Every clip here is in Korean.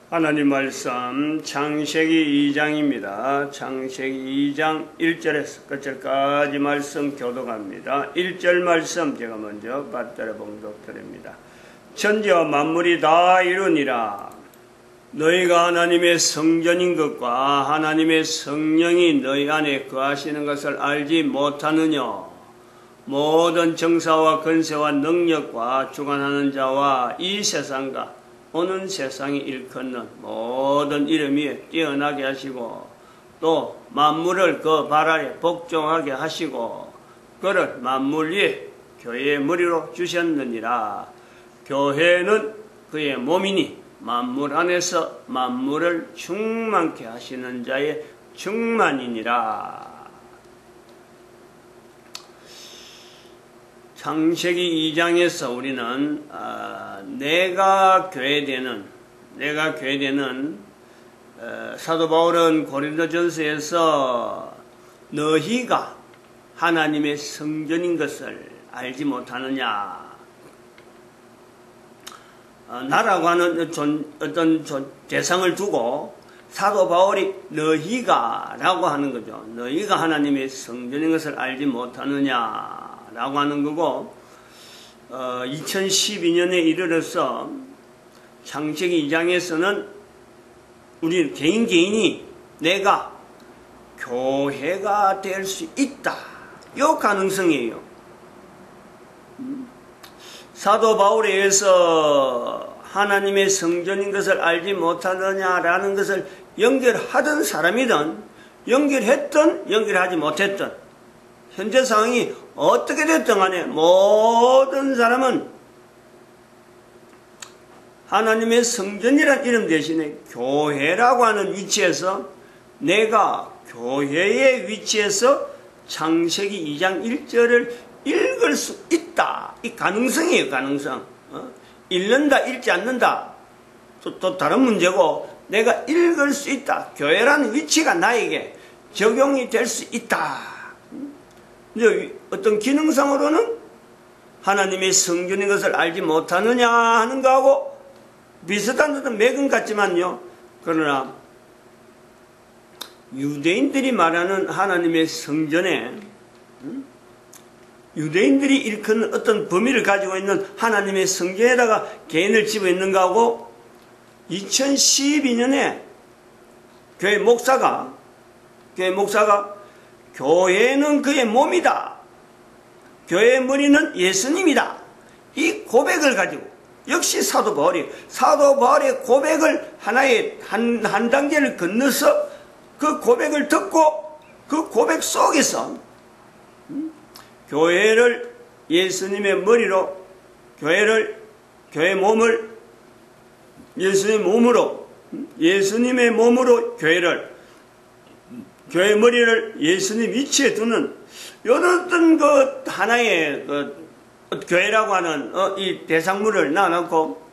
하나님 말씀 창세기 2장입니다. 창세기 2장 1절에서 끝절까지 말씀 교독합니다. 1절 말씀 제가 먼저 받들어 봉독드립니다. 천지와 만물이 다 이루니라. 너희가 하나님의 성전인 것과 하나님의 성령이 너희 안에 거하시는 것을 알지 못하느냐. 모든 정사와 권세와 능력과 주관하는 자와 이 세상과 오는 세상이 일컫는 모든 이름 위에 뛰어나게 하시고 또 만물을 그 발 아래 복종하게 하시고 그를 만물 위에 교회의 머리로 주셨느니라. 교회는 그의 몸이니 만물 안에서 만물을 충만케 하시는 자의 충만이니라. 창세기 2장에서 우리는 내가 교회되는 사도 바울은 고린도전서에서 너희가 하나님의 성전인 것을 알지 못하느냐. 나라고 하는 어떤 대상을 두고 사도 바울이 너희가 라고 하는 거죠. 너희가 하나님의 성전인 것을 알지 못하느냐 라고 하는 거고, 2012년에 이르러서 창세기 2장에서는 우리 개인이 내가 교회가 될 수 있다. 이 가능성이에요. 사도 바울에 의해서 하나님의 성전인 것을 알지 못하느냐라는 것을 연결하던 사람이든 연결했든 연결하지 못했든 현재 상황이 어떻게 됐든 간에 모든 사람은 하나님의 성전이라는 이름 대신에 교회라고 하는 위치에서 내가 교회의 위치에서 창세기 2장 1절을 읽을 수 있다. 이 가능성이에요. 가능성. 읽는다 읽지 않는다 또 다른 문제고 내가 읽을 수 있다. 교회라는 위치가 나에게 적용이 될 수 있다. 어떤 기능상으로는 하나님의 성전인 것을 알지 못하느냐 하는 거하고 비슷한 듯한 맥은 같지만요. 그러나 유대인들이 말하는 하나님의 성전에 유대인들이 일컫는 어떤 범위를 가지고 있는 하나님의 성전에다가 개인을 집어있는 거하고 2012년에 교회 목사가 교회는 그의 몸이다. 교회의 머리는 예수님이다. 이 고백을 가지고 역시 사도 바울의 고백을 하나의 한 단계를 건너서 그 고백을 듣고 그 고백 속에서 교회를 예수님의 머리로 교회의 몸을 예수님의 몸으로 교회의 머리를 예수님 위치에 두는 어떤 그 하나의 교회라고 하는 이 대상물을 놔놓고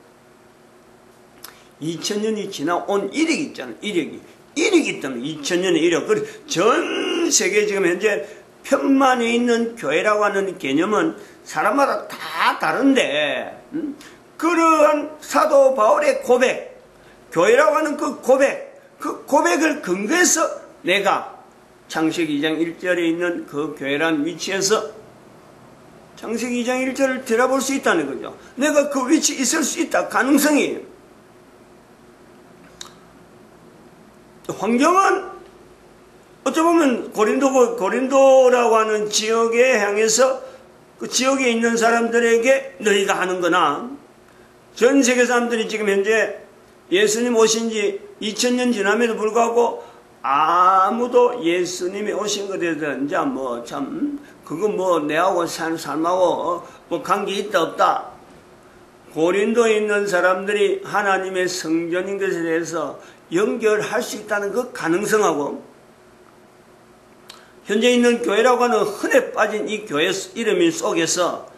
2000년이 지나온 이력이 있잖아요. 이력이 때문에 2000년의 이력. 전 세계 지금 현재 편만에 있는 교회라고 하는 개념은 사람마다 다 다른데 그러한 사도 바울의 고백, 교회라고 하는 그 고백을 근거해서 내가 창세기 2장 1절에 있는 그 교회란 위치에서 창세기 2장 1절을 들어볼 수 있다는 거죠. 내가 그 위치에 있을 수 있다. 가능성이에요. 환경은 어쩌면 고린도라고 하는 지역에 향해서 그 지역에 있는 사람들에게 너희가 하는 거나 전 세계 사람들이 지금 현재 예수님 오신 지 2000년 지남에도 불구하고 아무도 예수님이 오신 것에 대해서 이제 그거 내하고 삶하고 관계 있다 없다. 고린도에 있는 사람들이 하나님의 성전인 것에 대해서 연결할 수 있다는 그 가능성하고 현재 있는 교회라고 하는 흔해 빠진 이 교회 이름 속에서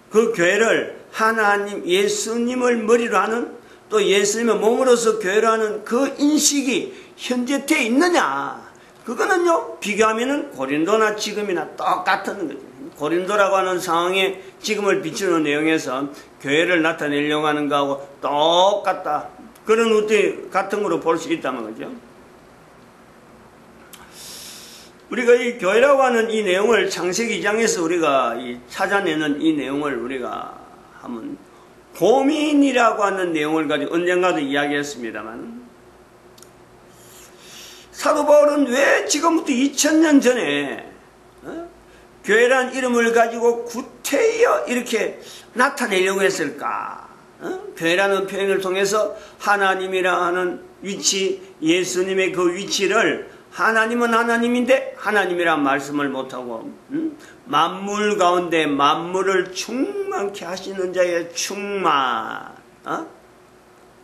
그 교회를 하나님 예수님을 머리로 하는 또 예수님의 몸으로서 교회로 하는 그 인식이 현재 돼 있느냐. 그거는요 비교하면은 고린도나 지금이나 똑같은 거죠. 고린도라고 하는 상황에 지금을 비추는 내용에서 교회를 나타내려고 하는 거하고 똑같다. 그런 우대 같은 거로 볼 수 있다는 거죠. 우리가 이 교회라고 하는 이 내용을 창세기 2장에서 우리가 찾아내는 이 내용을 우리가 한번 고민이라고 하는 내용을 가지고 언젠가도 이야기했습니다만, 사도 바울은 왜 지금부터 2000년 전에 교회란 이름을 가지고 구태여 이렇게 나타내려고 했을까? 교회라는 표현을 통해서 하나님이라 하는 위치, 예수님의 그 위치를, 하나님은 하나님인데 하나님이란 말씀을 못하고 만물 가운데 만물을 충만케 하시는 자의 충만,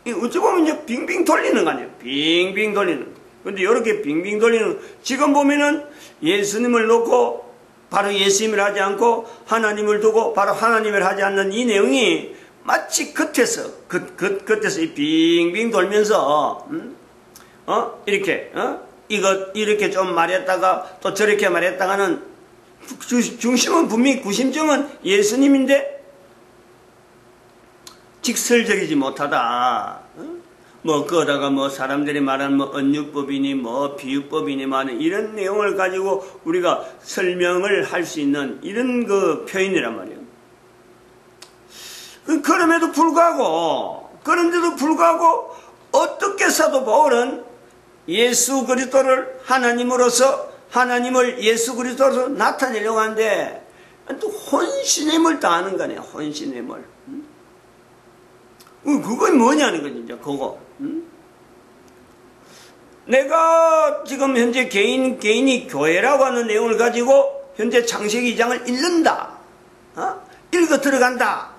어찌 보면 이제 빙빙 돌리는 거 아니에요. 빙빙 돌리는 거. 근데 이렇게 빙빙 돌리는, 지금 보면은 예수님을 놓고 바로 예수님을 하지 않고 하나님을 두고 바로 하나님을 하지 않는 이 내용이 마치 겉에서 이 빙빙 돌면서 이렇게 이렇게 좀 말했다가 또 저렇게 말했다가는 중심은 분명히 구심점은 예수님인데 직설적이지 못하다. 그러다가 사람들이 말하는 언유법이니 비유법이니 이런 내용을 가지고 우리가 설명을 할 수 있는 이런 그 표현이란 말이에요. 그런데도 불구하고 어떻게 사도 바울은 예수 그리스도를 하나님으로서, 하나님을 예수 그리스도로 나타내려고 하는데 또 혼신임을 다하는 거네요. 혼신임을. 그건 뭐냐는 거죠. 이제 그거. 내가 지금 현재 개인이 교회라고 하는 내용을 가지고 현재 창세기 2장을 읽는다. 읽어 들어간다.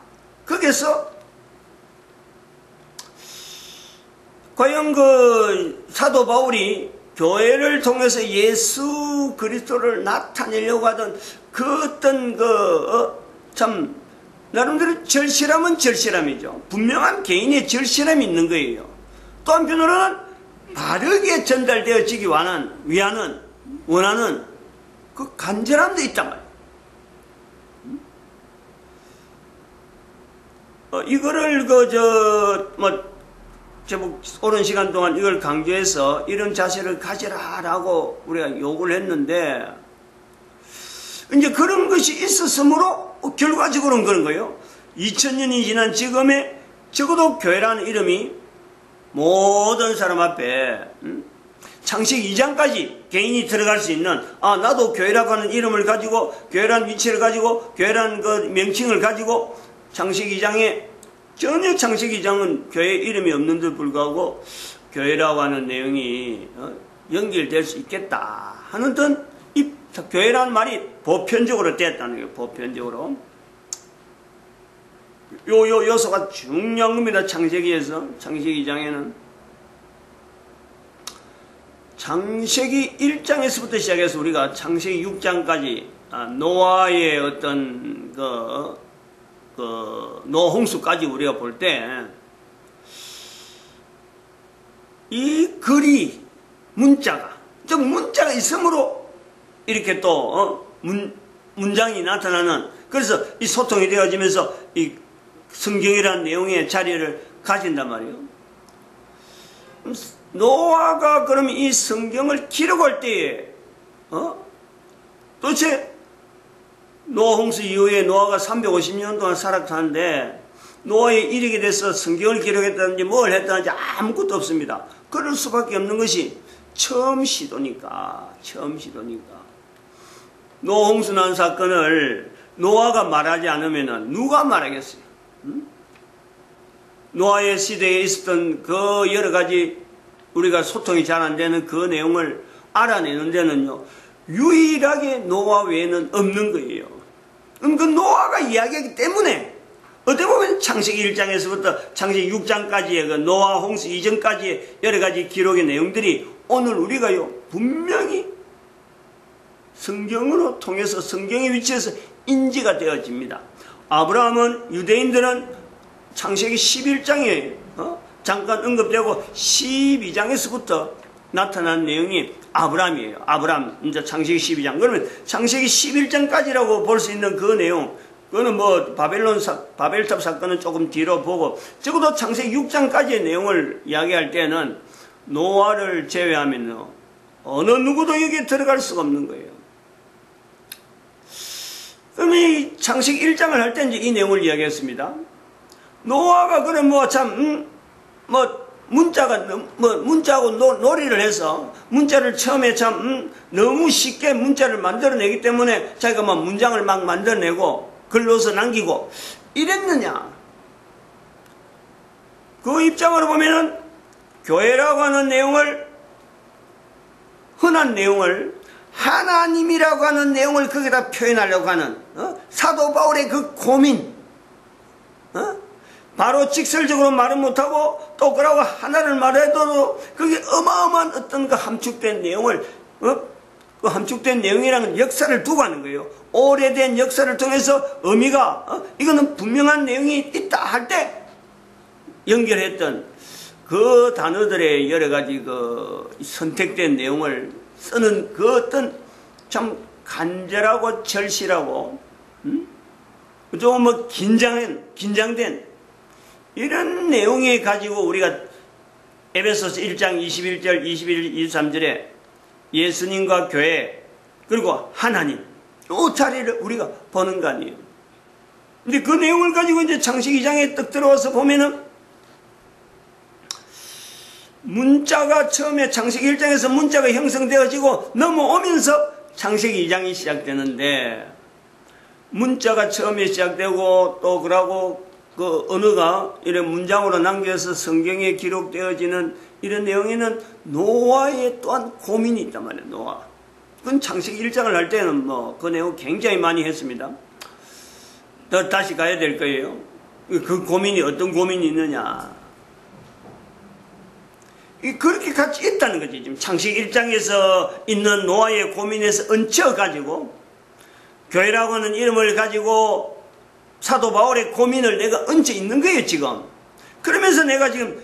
거기서 과연 그 사도 바울이 교회를 통해서 예수 그리스도를 나타내려고 하던 그 어떤 참 나름대로 절실함은 절실함이죠. 분명한 개인의 절실함이 있는 거예요. 또 한편으로는 바르게 전달되어지기 원하는 그 간절함도 있단 말이에요. 이거를 제법 오랜 시간 동안 이걸 강조해서 이런 자세를 가지라라고 우리가 요구를 했는데, 이제 그런 것이 있었으므로 결과적으로는 그런 거예요. 2000년이 지난 지금에 적어도 교회라는 이름이 모든 사람 앞에 창세기 2장까지 개인이 들어갈 수 있는, 나도 교회라고 하는 이름을 가지고, 교회라는 위치를 가지고, 교회라는 그 명칭을 가지고 창세기 2장에 전혀 창세기 2장은 교회 이름이 없는데도 불구하고 교회라고 하는 내용이 연결될 수 있겠다 하는 등 이 교회라는 말이 보편적으로 됐다는 거예요. 보편적으로. 요 요소가 중요한 겁니다. 창세기에서. 창세기 2장에는 창세기 1장에서부터 시작해서 우리가 창세기 6장까지 노아의 어떤 노아 홍수까지 우리가 볼 때 이 글이 문자가 있으므로 이렇게 또 문장이 나타나는, 그래서 이 소통이 되어지면서 이 성경이라는 내용의 자리를 가진단 말이에요. 노아가 그러면 이 성경을 기록할 때에 도대체 노아 홍수 이후에 노아가 350년 동안 살아가는데 노아에 이르게 돼서 성경을 기록했다든지 뭘 했다든지 아무것도 없습니다. 그럴 수밖에 없는 것이 처음 시도니까. 노아 홍수 난 사건을 노아가 말하지 않으면 누가 말하겠어요? 노아의 시대에 있었던 그 여러 가지 우리가 소통이 잘 안 되는 그 내용을 알아내는 데는요, 유일하게 노아 외에는 없는 거예요. 그럼 그 노아가 이야기하기 때문에 어떻게 보면 창세기 1장에서부터 창세기 6장까지의 그 노아 홍수 이전까지의 여러 가지 기록의 내용들이 오늘 우리가요 분명히 성경으로 통해서 성경의 위치에서 인지가 되어집니다. 아브라함은 유대인들은 창세기 11장에 잠깐 언급되고 12장에서부터 나타난 내용이 아브라함이에요. 아브라함, 이제 창세기 12장. 그러면 창세기 11장까지라고 볼 수 있는 그 내용, 그거는 뭐 바벨탑 사건은 조금 뒤로 보고 적어도 창세기 6장까지의 내용을 이야기할 때는 노아를 제외하면 어느 누구도 여기에 들어갈 수가 없는 거예요. 그럼 이 창세기 1장을 할 때 이제 이 내용을 이야기했습니다. 노아가 그래 문자하고 놀이를 해서 문자를 처음에 너무 쉽게 문자를 만들어내기 때문에 자기가 문장을 막 만들어내고 글로서 남기고 이랬느냐? 그 입장으로 보면은 교회라고 하는 내용을, 흔한 내용을 하나님이라고 하는 내용을 거기다 표현하려고 하는 사도 바울의 그 고민, 바로 직설적으로 말은 못하고 또 그러고 하나를 말해도 그게 어마어마한 어떤 그 함축된 내용을, 그 함축된 내용이라는 역사를 두고 하는 거예요. 오래된 역사를 통해서 의미가 이거는 분명한 내용이 있다 할 때 연결했던 그 단어들의 여러 가지 그 선택된 내용을 쓰는 그 어떤 참 간절하고 절실하고 좀 긴장된 이런 내용이 가지고 우리가 에베소서 1장 21절, 21절, 23절에 예수님과 교회 그리고 하나님 이 자리를 우리가 보는 거 아니에요. 근데 그 내용을 가지고 이제 창세기 2장에 딱 들어와서 보면은 문자가 처음에 창세기 1장에서 문자가 형성되어지고 넘어오면서 창세기 2장이 시작되는데 문자가 처음에 시작되고 또 그러고 그 언어가 이런 문장으로 남겨서 성경에 기록되어지는 이런 내용에는 노아의 또한 고민이 있단 말이에요. 노아. 그건 창세기 1장을 할 때는 그 내용 굉장히 많이 했습니다. 또 다시 가야 될 거예요. 그 고민이 어떤 고민이 있느냐. 그렇게 같이 있다는 거지. 지금 창세기 1장에서 있는 노아의 고민에서 얹혀가지고 교회라고 하는 이름을 가지고 사도 바울의 고민을 내가 얹혀 있는 거예요, 지금. 그러면서 내가 지금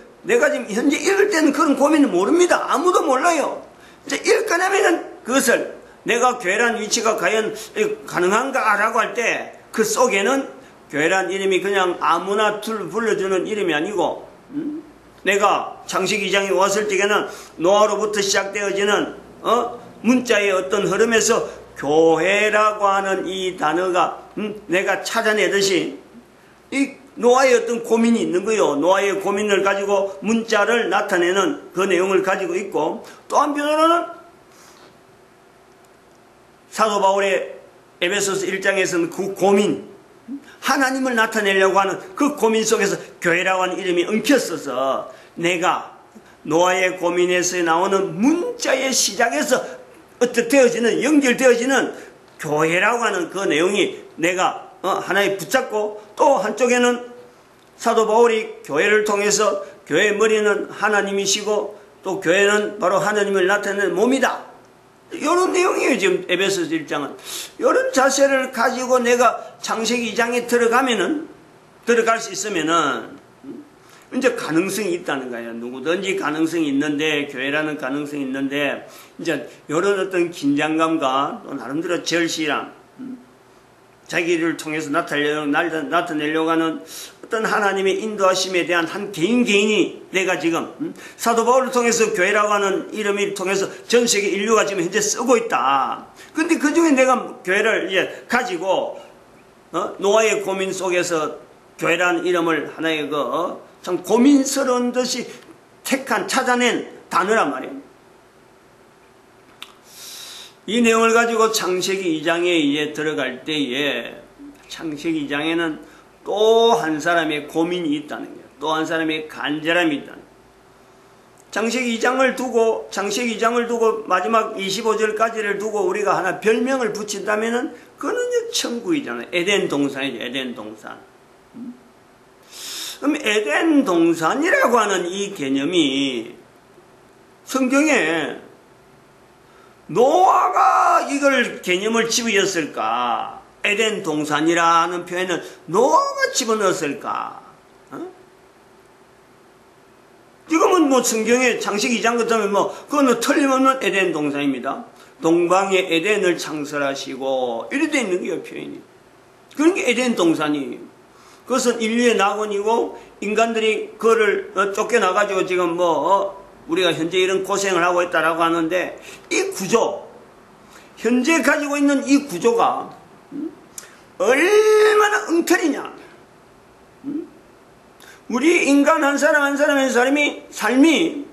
현재 읽을 때는 그런 고민을 모릅니다. 아무도 몰라요. 이제 읽어내면은 그것을 내가 교회란 위치가 과연 가능한가라고 할 때 그 속에는 교회란 이름이 그냥 아무나 불러주는 이름이 아니고, 내가 창세기 2장에 왔을 적에는 노아로부터 시작되어지는 문자의 어떤 흐름에서 교회라고 하는 이 단어가 내가 찾아내듯이 이 노아의 어떤 고민이 있는 거예요. 노아의 고민을 가지고 문자를 나타내는 그 내용을 가지고 있고, 또 한편으로는 사도 바울의 에베소서 1장에서는 그 고민, 하나님을 나타내려고 하는 그 고민 속에서 교회라고 하는 이름이 엉켰어서 내가 노아의 고민에서 나오는 문자의 시작에서 어떻게 되어지는, 연결되어지는 교회라고 하는 그 내용이 내가 하나에 붙잡고, 또 한쪽에는 사도 바울이 교회를 통해서 교회의 머리는 하나님이시고 또 교회는 바로 하나님을 나타내는 몸이다. 이런 내용이에요. 지금 에베소서 1장은. 이런 자세를 가지고 내가 창세기 2장에 들어갈 수 있으면은 이제 가능성이 있다는 거예요. 누구든지 가능성이 있는데, 교회라는 가능성이 있는데, 이제 이런 어떤 긴장감과 또 나름대로 절실함, 자기를 통해서 나타내려고 하는 어떤 하나님의 인도하심에 대한 한 개인이 내가 지금 사도 바울을 통해서 교회라고 하는 이름을 통해서 전 세계 인류가 지금 현재 쓰고 있다. 근데 그 중에 내가 교회를 이제 가지고 노아의 고민 속에서 교회라는 이름을 하나의 참 고민스러운 듯이 찾아낸 단어란 말이에요. 이 내용을 가지고 창세기 2장에 이제 들어갈 때에 창세기 2장에는 또 한 사람의 고민이 있다는 거예요. 또 한 사람의 간절함이 있다는 거예요. 창세기 2장을 두고 마지막 25절까지를 두고 우리가 하나 별명을 붙인다면은 그거는 천국이잖아요. 에덴 동산이죠. 에덴 동산. 그럼 에덴 동산이라고 하는 이 개념이 성경에 노아가 이걸 개념을 집어넣었을까? 에덴 동산이라는 표현을 노아가 집어넣었을까? 지금은 성경에 창세기 2장 같으면 그거는 틀림없는 에덴 동산입니다. 동방의 에덴을 창설하시고 이래 돼 있는 거예요, 표현이. 그런 게 에덴 동산이에요. 그것은 인류의 낙원이고 인간들이 그거를 쫓겨나가지고 지금 우리가 현재 이런 고생을 하고 있다라고 하는데, 이 구조, 현재 가지고 있는 이 구조가 얼마나 엉터리냐. 우리 인간 한 사람 한 사람의 삶이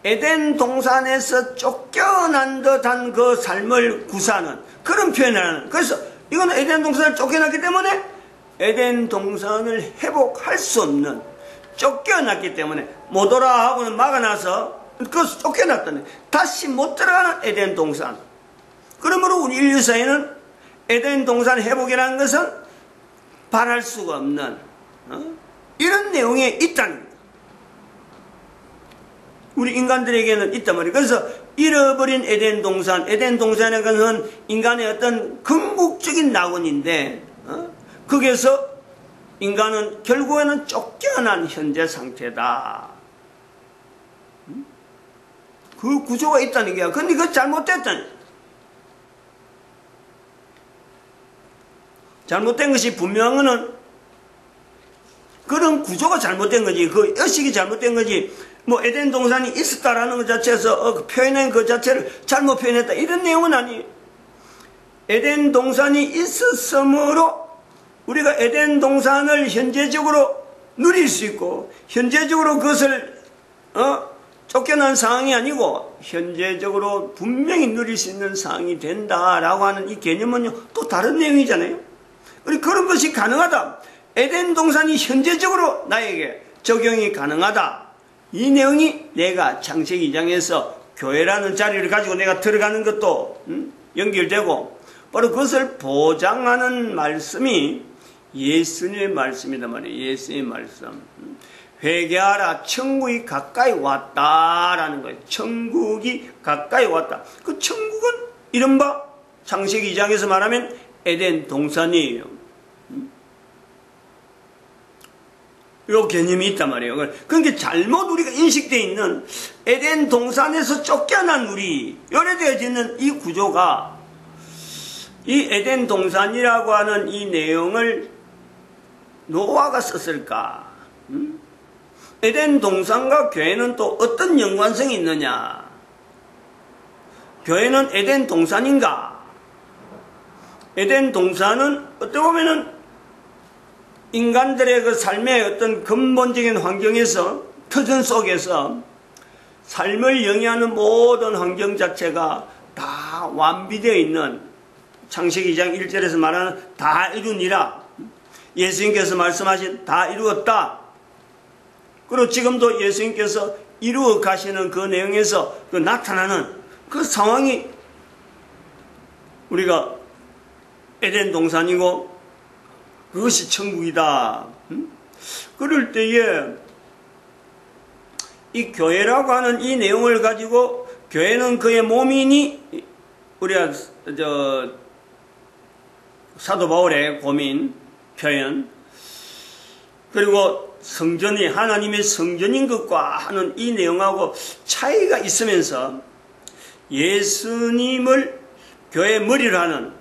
에덴 동산에서 쫓겨난 듯한 그 삶을 구사하는 그런 표현을 하는. 그래서 이건 에덴 동산을 쫓겨났기 때문에 에덴 동산을 회복할 수 없는, 쫓겨났기 때문에 못 오라 하고는 막아놔서 그것을 쫓겨났다네. 다시 못 들어가는 에덴 동산. 그러므로 우리 인류 사회는 에덴 동산 회복이라는 것은 바랄 수가 없는 이런 내용에 있다는 거예요. 우리 인간들에게는 있단 말이에요. 그래서 잃어버린 에덴 동산이라는 것은 인간의 어떤 궁극적인 낙원인데, 거기에서 인간은 결국에는 쫓겨난 현재 상태다. 그 구조가 있다는 거야. 근데 그거 잘못됐다니. 잘못된 것이 분명한 거는 그런 구조가 잘못된 거지. 그 의식이 잘못된 거지. 에덴 동산이 있었다라는 것 자체에서 표현한 그 자체를 잘못 표현했다, 이런 내용은 아니에요. 에덴 동산이 있었으므로 우리가 에덴 동산을 현재적으로 누릴 수 있고, 현재적으로 그것을 쫓겨난 상황이 아니고 현재적으로 분명히 누릴 수 있는 상황이 된다라고 하는 이 개념은요, 또 다른 내용이잖아요. 그런 것이 가능하다. 에덴 동산이 현재적으로 나에게 적용이 가능하다. 이 내용이 내가 창세기 2장에서 교회라는 자리를 가지고 내가 들어가는 것도 연결되고, 바로 그것을 보장하는 말씀이 예수님의 말씀이란 말이에요. 예수님의 말씀. 회개하라, 천국이 가까이 왔다라는 거예요. 천국이 가까이 왔다. 그 천국은 이른바 창세기 2장에서 말하면 에덴 동산이에요. 이 개념이 있단 말이에요. 그러니까 잘못 우리가 인식되어 있는 에덴 동산에서 쫓겨난 우리, 요래되어지는 이 구조가, 이 에덴 동산이라고 하는 이 내용을 노아가 썼을까? 에덴 동산과 교회는 또 어떤 연관성이 있느냐? 교회는 에덴 동산인가? 에덴 동산은 어떻게 보면은 인간들의 그 삶의 어떤 근본적인 환경에서, 터전 속에서 삶을 영위하는 모든 환경 자체가 다 완비되어 있는, 창세기 2장 1절에서 말하는 다 이루니라. 예수님께서 말씀하신 다 이루었다. 그리고 지금도 예수님께서 이루어 가시는 그 내용에서 그 나타나는 그 상황이 우리가 에덴 동산이고 그것이 천국이다. 그럴 때에 이 교회라고 하는 이 내용을 가지고, 교회는 그의 몸이니, 우리가 사도 바울의 고민 표현, 그리고 성전이 하나님의 성전인 것과 하는 이 내용하고 차이가 있으면서, 예수님을 교회의 머리를 하는,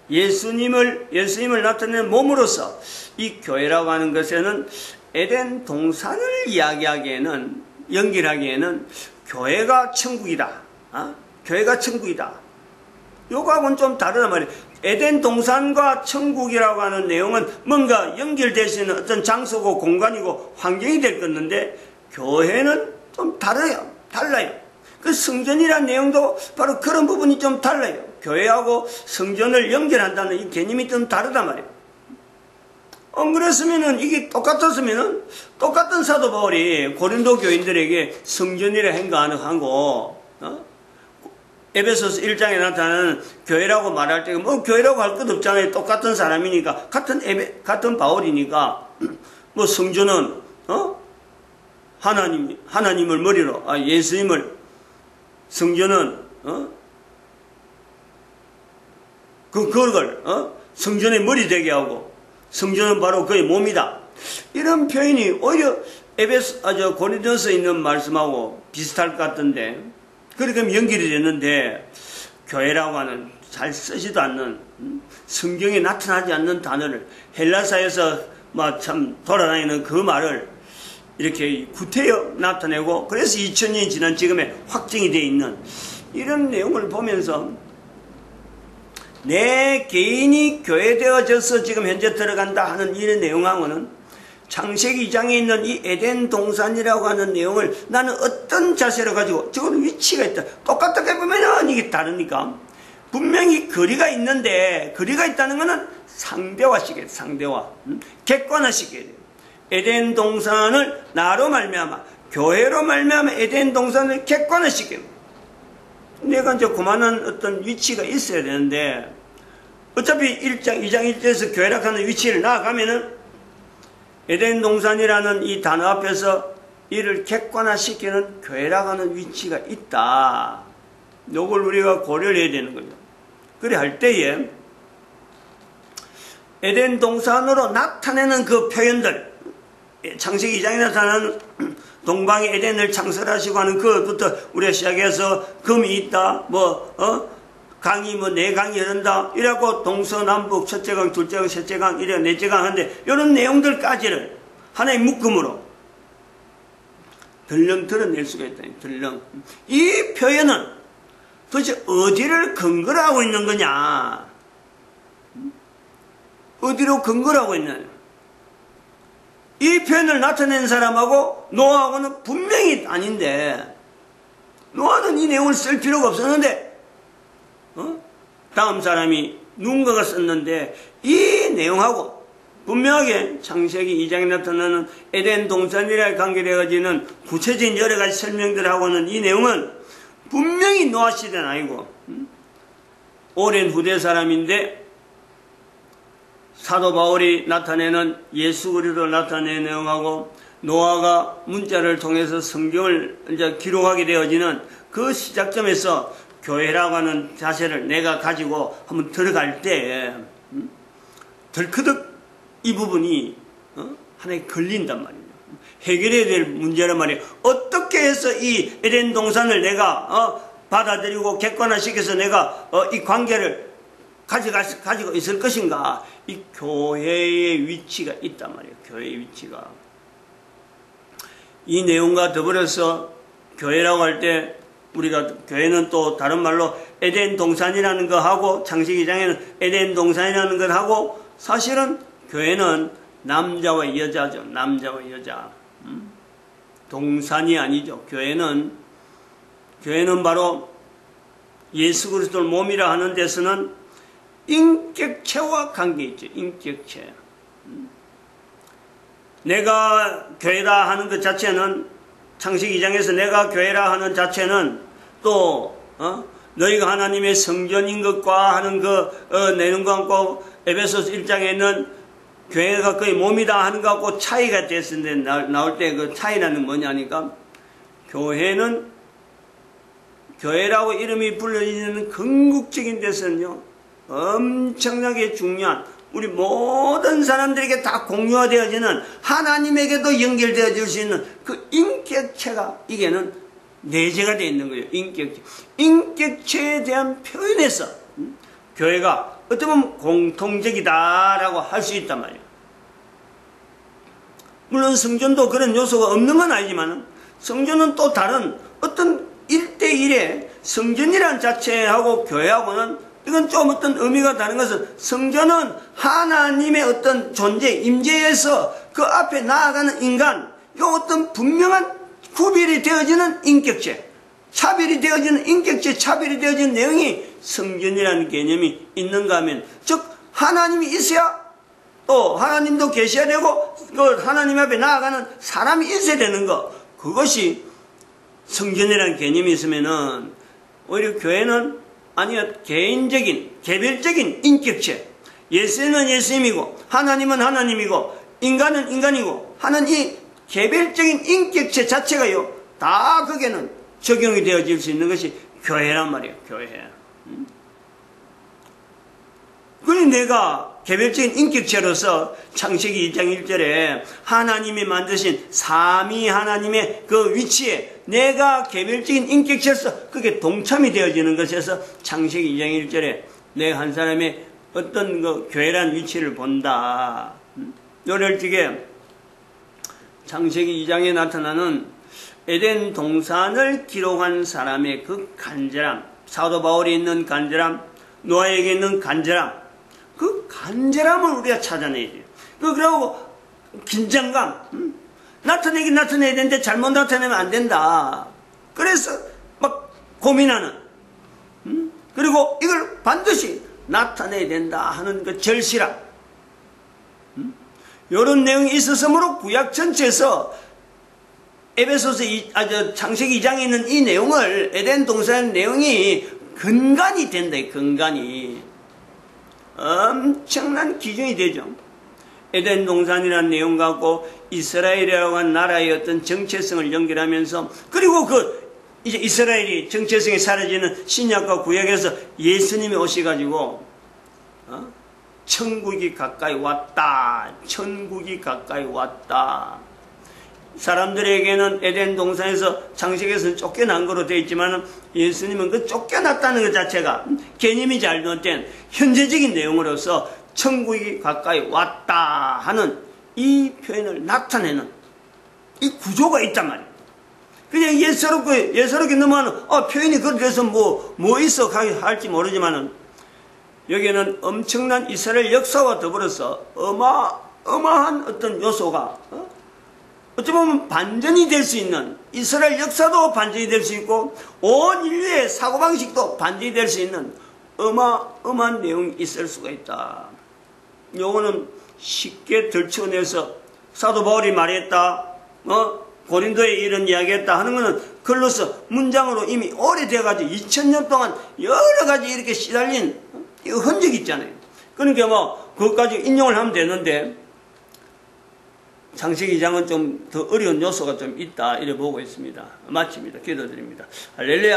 예수님을 나타내는 몸으로서 이 교회라고 하는 것에는 에덴 동산을 이야기하기에는, 연결하기에는 교회가 천국이다. 교회가 천국이다. 요거하고는 좀 다르단 말이에요. 에덴 동산과 천국이라고 하는 내용은 뭔가 연결될 수 있는 어떤 장소고 공간이고 환경이 될 건데, 교회는 좀 달라요. 그 성전이라는 내용도 바로 그런 부분이 좀 달라요. 교회하고 성전을 연결한다는 이 개념이 좀 다르단 말이에요. 그랬으면은, 이게 똑같았으면은, 똑같은 사도 바울이 고린도 교인들에게 성전이라 행가하고, 에베소서 1장에 나타나는 교회라고 말할 때, 교회라고 할 것 없잖아요. 똑같은 사람이니까, 같은 바울이니까, 성전은, 하나님을 머리로, 예수님을, 성전은, 그걸, 성전의 머리 되게 하고, 성전은 바로 그의 몸이다. 이런 표현이 오히려 고린도서에 있는 말씀하고 비슷할 것 같은데, 그렇게 연결이 됐는데, 교회라고 하는 잘 쓰지도 않는, 성경에 나타나지 않는 단어를 헬라사에서 막 참 돌아다니는 그 말을 이렇게 구태여 나타내고, 그래서 2000년이 지난 지금에 확정이 되어 있는 이런 내용을 보면서 내 개인이 교회되어져서 지금 현재 들어간다 하는 이런 내용하고는 창세기 2장에 있는 이 에덴 동산이라고 하는 내용을 나는 어떤 자세로 가지고, 저거는 위치가 있다. 똑같게 보면은 이게 다르니까. 분명히 거리가 있는데, 거리가 있다는 것은 상대화시켜야 돼, 상대화. 객관화시켜야 돼. 에덴 동산을 나로 말미암아, 교회로 말미암아 에덴 동산을 객관화시켜야 돼. 내가 이제 그만한 어떤 위치가 있어야 되는데, 어차피 1장, 2장 1절에서 교회라 하는 위치를 나아가면은 에덴 동산이라는 이 단어 앞에서 이를 객관화시키는 교회라고 하는 위치가 있다. 이걸 우리가 고려를 해야 되는 거죠. 그래 할 때에 에덴 동산으로 나타내는 그 표현들, 창세기 2장에 나타나는 동방의 에덴을 창설하시고 하는 그것부터 우리가 시작해서 금이 있다, 강이 네 강이 흐른다, 이래갖고 동서남북 첫째 강, 둘째 강, 셋째 강, 이래 넷째 강 하는데, 이런 내용들까지를 하나의 묶음으로 덜렁 드러낼 수가 있다. 덜렁. 이 표현은 도대체 어디를 근거로 하고 있는 거냐? 어디로 근거로 하고 있느냐? 이 표현을 나타낸 사람하고 노아하고는 분명히 아닌데, 노아는 이 내용을 쓸 필요가 없었는데, 다음 사람이 누군가가 썼는데, 이 내용하고 분명하게 창세기 2장에 나타나는 에덴 동산이랑 관계되어지는 구체적인 여러 가지 설명들하고는 이 내용은 분명히 노아 시대는 아니고, 오랜 후대 사람인데, 사도 바울이 나타내는 예수 그리스도를 나타내는 내용하고 노아가 문자를 통해서 성경을 이제 기록하게 되어지는 그 시작점에서 교회라고 하는 자세를 내가 가지고 한번 들어갈 때 덜크덕 이 부분이 하나에 걸린단 말이에요. 해결해야 될 문제란 말이에요. 어떻게 해서 이 에덴 동산을 내가 받아들이고 객관화시켜서 내가 이 관계를 가지고 있을 것인가? 이 교회의 위치가 있단 말이에요. 교회의 위치가. 이 내용과 더불어서 교회라고 할 때 우리가 교회는 또 다른 말로 에덴 동산이라는 거 하고, 창세기 2장에는 에덴 동산이라는 걸 하고, 사실은 교회는 남자와 여자죠. 남자와 여자. 동산이 아니죠. 교회는 바로 예수 그리스도를 몸이라 하는 데서는 인격체와 관계 있죠. 인격체. 내가 교회다 하는 것 자체는, 창세기 2장에서 내가 교회라 하는 자체는 또 너희가 하나님의 성전인 것과 하는 내용과 함께 에베소서 1장에는 교회가 거의 몸이다 하는 것 같고 차이가 됐는데, 나올 때 그 차이라는 뭐냐니까, 교회는 교회라고 이름이 불려지는 궁극적인 데서는요, 엄청나게 중요한, 우리 모든 사람들에게 다 공유화되어지는, 하나님에게도 연결되어질 수 있는 그 인격체가 이게는 내재가 되어 있는 거예요. 인격체. 인격체에 대한 표현에서 교회가 어떻게 보면 공통적이다라고 할 수 있단 말이에요. 물론 성전도 그런 요소가 없는 건 아니지만, 성전은 또 다른 어떤 1대1의 성전이라는 자체하고 교회하고는 이건 좀 어떤 의미가 다른 것은, 성전은 하나님의 어떤 존재, 임재에서 그 앞에 나아가는 인간, 이 어떤 분명한 구별이 되어지는 인격체, 차별이 되어지는 인격체, 차별이 되어지는 내용이 성전이라는 개념이 있는가 하면, 즉 하나님이 있어야 또 하나님도 계셔야 되고, 그 하나님 앞에 나아가는 사람이 있어야 되는 거, 그것이 성전이라는 개념이 있으면은 오히려 교회는 아니요, 개인적인, 개별적인 인격체, 예수는 예수님이고 하나님은 하나님이고 인간은 인간이고 하는 이 개별적인 인격체 자체가요, 다 거기에는 적용이 되어질 수 있는 것이 교회란 말이에요. 교회. 그러니 내가 개별적인 인격체로서 창세기 2장 1절에 하나님이 만드신 삼위 하나님의 그 위치에 내가 개별적인 인격체로서 그게 동참이 되어지는 것에서 창세기 2장 1절에 내 한 사람의 어떤 그 교회란 위치를 본다. 요럴 적에 창세기 2장에 나타나는 에덴 동산을 기록한 사람의 그 간절함, 사도 바울이 있는 간절함, 노아에게 있는 간절함, 그 간절함을 우리가 찾아내야 돼요. 그리고 긴장감, 나타내긴 나타내야 되는데 잘못 나타내면 안 된다. 그래서 막 고민하는, 그리고 이걸 반드시 나타내야 된다 하는 그 절실함, 이런 내용이 있었으므로 구약 전체에서 에베소서 창세기 2장에 있는 이 내용을, 에덴 동산 내용이 근간이 된다. 근간이 엄청난 기준이 되죠. 에덴 동산이라는 내용 갖고 이스라엘이라고 하는 나라의 어떤 정체성을 연결하면서, 그리고 이제 이스라엘이 정체성이 사라지는 신약과 구약에서 예수님이 오셔가지고 천국이 가까이 왔다. 천국이 가까이 왔다. 사람들에게는 에덴 동산에서 창세기에서는 쫓겨난 거로 되어 있지만 예수님은 그 쫓겨났다는 것 자체가 개념이 잘못된 현재적인 내용으로서 천국이 가까이 왔다 하는 이 표현을 나타내는 이 구조가 있단 말이에요. 그냥 예사롭게 넘어가는 표현이 그렇게 해서 뭐 있어 할지 모르지만은 여기에는 엄청난 이스라엘 역사와 더불어서 어마어마한 어떤 요소가 어쩌면 반전이 될 수 있는, 이스라엘 역사도 반전이 될 수 있고 온 인류의 사고방식도 반전이 될 수 있는 어마어마한 내용이 있을 수가 있다. 요거는 쉽게 들춰내서 사도 바울이 말했다, 고린도에 이런 이야기했다 하는 것은 글로서 문장으로 이미 오래돼가지고 2000년 동안 여러가지 이렇게 시달린 흔적이 있잖아요. 그러니까 그것까지 인용을 하면 되는데 창세기 2장은 좀 더 어려운 요소가 좀 있다 이래 보고 있습니다. 마칩니다. 기도드립니다. 할렐루야.